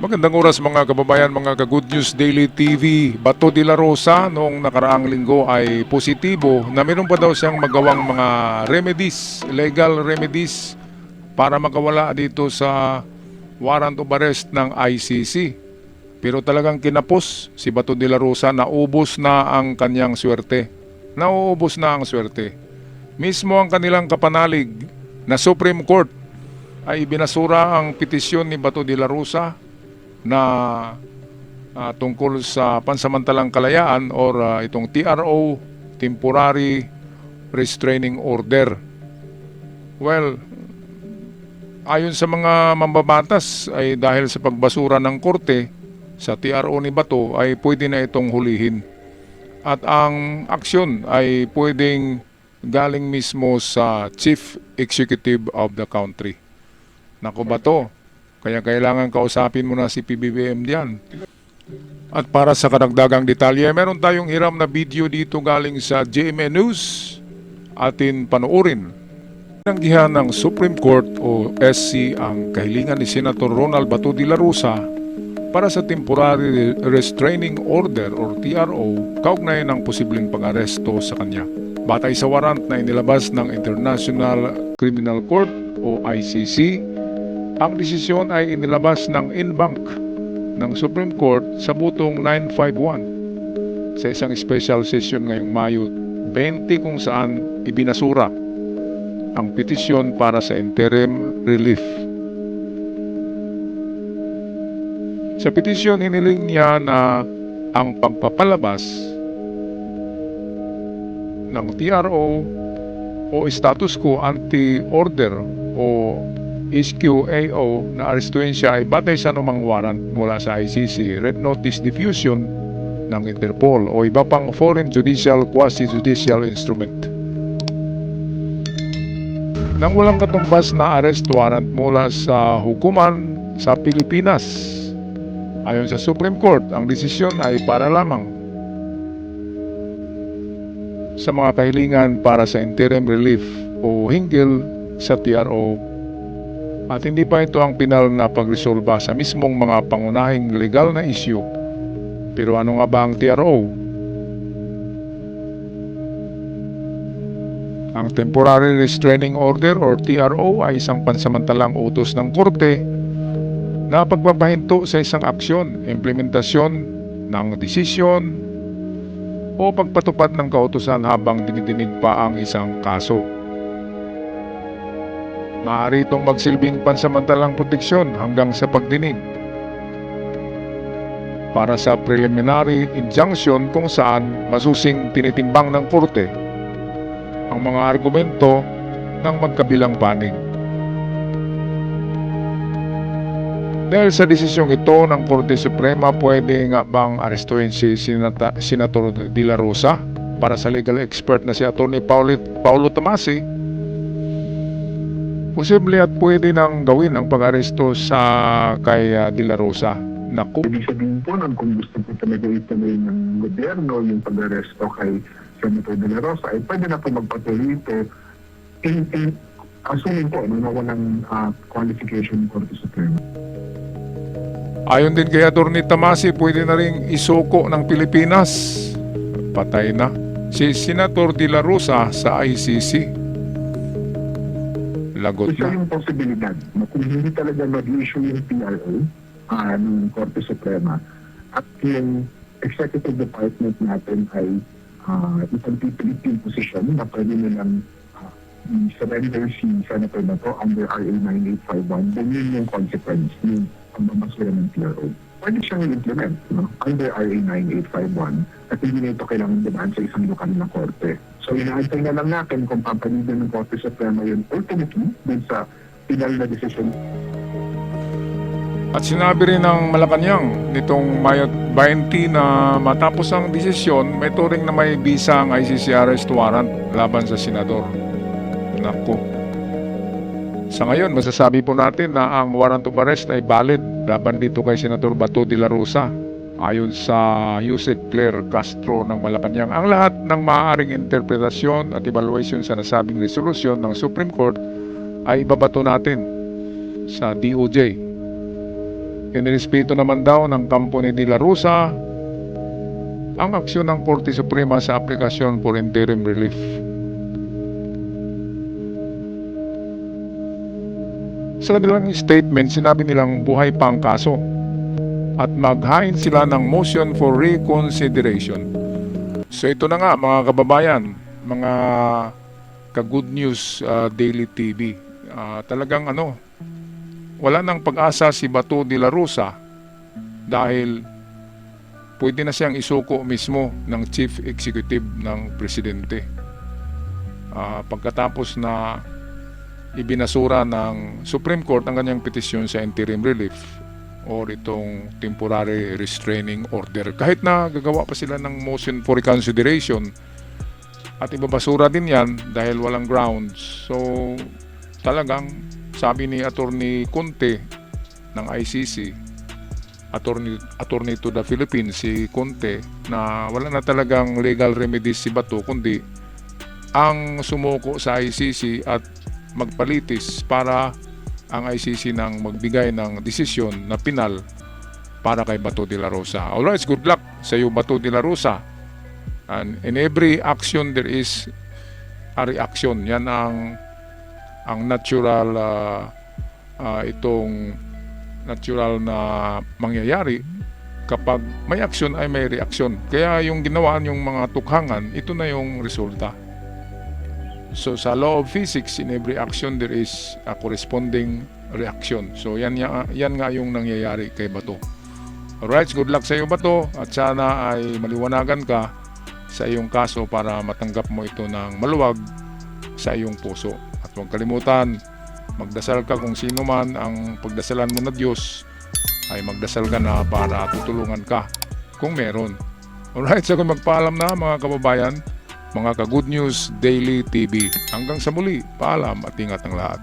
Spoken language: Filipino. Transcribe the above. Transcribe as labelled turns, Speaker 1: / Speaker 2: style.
Speaker 1: Magandang oras mga kababayan, mga ka-Good News Daily TV. Bato de la Rosa noong nakaraang linggo ay positibo na meron pa daw siyang magawang mga remedies, legal remedies para makawala dito sa warrant of arrest ng ICC. Pero talagang kinapos si Bato de la Rosa, naubos na ang kanyang swerte. Nauubos na ang swerte. Mismo ang kanilang kapanalig na Supreme Court ay binasura ang petisyon ni Bato de la Rosa na tungkol sa pansamantalang kalayaan or itong TRO, Temporary Restraining Order. Well, ayon sa mga mambabatas ay dahil sa pagbasura ng korte sa TRO ni Bato ay pwede na itong hulihin. At ang aksyon ay pwedeng galing mismo sa Chief Executive of the country. Naku Bato, kaya kailangan kausapin mo na si PBBM diyan. At para sa karagdagang detalye, meron tayong hiram na video dito galing sa GMA News. Atin panoorin. Tinanggihan ng Supreme Court o SC ang kahilingan ni Senator Ronald Bato de la Rosa para sa Temporary Restraining Order or TRO kaugnay ng posibleng pag-aresto sa kanya. Batay sa warrant na inilabas ng International Criminal Court o ICC, ang desisyon ay inilabas ng en-banc ng Supreme Court sa butong 951 sa isang special session ngayong Mayo 20 kung saan ibinasura ang petisyon para sa interim relief. Sa petisyon, hiniling niya na ang pagpapalabas ng TRO o status quo anti-order o SQAO na arestuin siya ay batay sa anumang warrant mula sa ICC, Red Notice Diffusion ng Interpol o iba pang foreign judicial, quasi-judicial instrument. Nang walang katumbas na arrest warrant mula sa hukuman sa Pilipinas. Ayon sa Supreme Court, ang desisyon ay para lamang sa mga kahilingan para sa interim relief o hinggil sa TRO. At hindi pa ito ang pinal na pagresolba sa mismong mga pangunahing legal na issue. Pero ano nga ba ang TRO? Ang Temporary Restraining Order or TRO ay isang pansamantalang utos ng korte na pagpapahinto sa isang aksyon, implementasyon ng desisyon o pagpatupad ng kautusan habang dinidinig pa ang isang kaso. Maaari itong magsilbing pansamantalang proteksyon hanggang sa pagdinig para sa preliminary injunction kung saan masusing tinitimbang ng korte ang mga argumento ng magkabilang panig. Dahil sa desisyong ito ng Korte Suprema, pwede nga bang arestuin si Senator de la Rosa? Para sa legal expert na si Atty. Paulo Tomasi, posible at pwede nang gawin ang pag-aresto sa kay De La Rosa. Naku.
Speaker 2: Ibig sabihin po nun, kung gusto po talaga ituloy ng gobyerno yung pag-aresto kay Senator De La Rosa, ay pwede na po magpatuloy ito assuming po na walang qualification ng Korte Suprema.
Speaker 1: Ayon din kay Atty. Tomasi, pwede na rin isuko ng Pilipinas. Patay na si Senator De La Rosa sa ICC. Lagot
Speaker 2: Isa
Speaker 1: na.
Speaker 2: yung posibilidad na kung hindi talaga mag-issue yung PRO ng Korte Suprema at yung Executive Department natin ay ipagpipilit yung posisyon na pwede nilang surrender si Senator na to under RA 9851, then yun yung consequence yung pagmamasura ng PRO. Pwede siyang i-implement under RA 9851 at hindi na ito kailangan dumaan sa isang lokal na korte. So inaantay na lang natin kung papanigan ng Korte Suprema yun ultimately dun sa final na decision.
Speaker 1: At sinabi rin ng Malacanang nitong Mayo 20 na matapos ang desisyon, may turing na may bisa ang ICC arrest warrant laban sa senador. Naku. Sa ngayon, masasabi po natin na ang warrant of arrest ay valid laban dito kay Senator Bato de la Rosa. Ayon sa Yusek Claire Castro ng Malacanang, ang lahat ng maaaring interpretasyon at evaluation sa nasabing resolusyon ng Supreme Court ay ibabato natin sa DOJ. Inirespeto naman daw ng kampo ni De La Rosa ang aksyon ng Korte Suprema sa aplikasyon for interim relief. Sa kanilang statement, sinabi nilang buhay pa ang kaso at maghain sila ng motion for reconsideration. So ito na nga mga kababayan, mga ka-Good News Daily TV. Talagang wala nang pag-asa si Bato de la Rosa dahil pwede na siyang isuko mismo ng Chief Executive ng Presidente. Pagkatapos na ibinasura ng Supreme Court ang kanyang petisyon sa interim relief or itong temporary restraining order. Kahit na gagawa pa sila ng motion for reconsideration at ibabasura din yan dahil walang grounds. So talagang sabi ni Attorney Conte ng ICC, Attorney to the Philippines, si Conte, na wala na talagang legal remedies si Bato kundi ang sumuko sa ICC at magpalitis para ang ICC nang magbigay ng desisyon na pinal para kay Bato de la Rosa. Alright, good luck sa iyo Bato de la Rosa. And in every action there is a reaction. Yan ang natural itong natural na mangyayari kapag may action ay may reaction. Kaya yung ginawaan yung mga tukhangan, ito na yung resulta. So sa law of physics, in every action there is a corresponding reaction. So yan nga yung nangyayari kay Bato. Alright, good luck sa iyo Bato at sana ay maliwanagan ka sa iyong kaso para matanggap mo ito ng maluwag sa iyong puso. At huwag kalimutan, magdasal ka kung sino man ang pagdasalan mo na Diyos, ay magdasal ka na para tutulungan ka kung meron. Alright, so kung magpaalam na mga kababayan, mga ka-Good News Daily TV. Hanggang sa muli, paalam at ingat ang lahat.